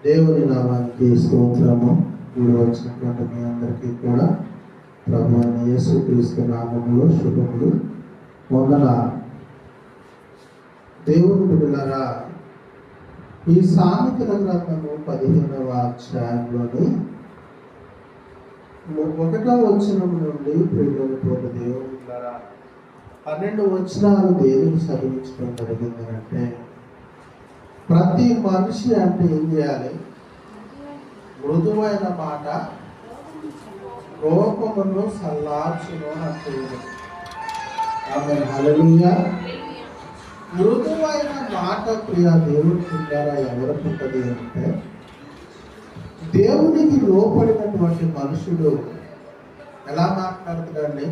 దేవుని నామానికి స్తోత్రము. కూడి వచ్చినటువంటి మీ అందరికీ కూడా ప్రభువైన యేసుక్రీస్తు నామములో శుభములు, వందనాలు. దేవుని బిడ్డలారా, ఈ సామెతల గ్రంథము 15వ అధ్యాయంలోని 1వ వచనం నుండి ప్రియమైనటువంటి దేవుని బిడ్డలారా 12 వచనాలు దేనికి చదివించడం జరిగింది అంటే, ప్రతి మనిషి అంటే ఏం చేయాలి? మృదువైన మాట కోపమును సల్లార్చును అంటే. ఆమె హల్లెలూయా. మృదువైన మాట ప్రియ దేవుని ద్వారా ఎవరికి ఉంటుంది అంటే, దేవునికి లోపడినటువంటి మనుషుడు ఎలా మాట్లాడుతాడండి?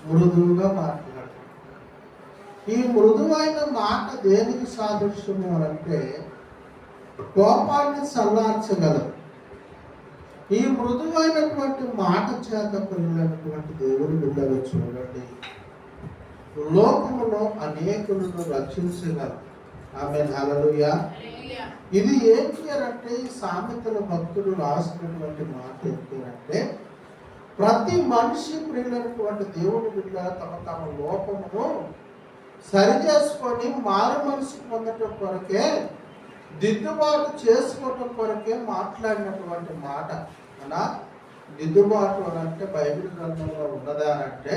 మృదువుగా మాట్లాడు. ఈ మృదువైన మాట దేనికి సాదృశ్యము అంటే, కోపాన్ని చల్లార్చగలదు. ఈ మృదువైనటువంటి మాట చేత కలిగినటువంటి దేవుని బిడ్డలు చూడండి, లోకములో అనేకులను రక్షించగలరు. ఆమె హల్లెలూయా. ఇది ఏంటి అంటే, ఈ సామెతల భక్తులు రాసినటువంటి మాట ఏంటి అంటే, ప్రతి మనిషి ప్రియులైనటువంటి దేవుని బిడ్డ తమ లోపమును సరిచేసుకొని మారు మనసు పొందటం కొరకే, దిద్దుబాటు చేసుకోవటం కొరకే మాట్లాడినటువంటి మాట. అలా దిద్దుబాటు అని అంటే బైబిల్ గ్రంథంలో ఉన్నదా అంటే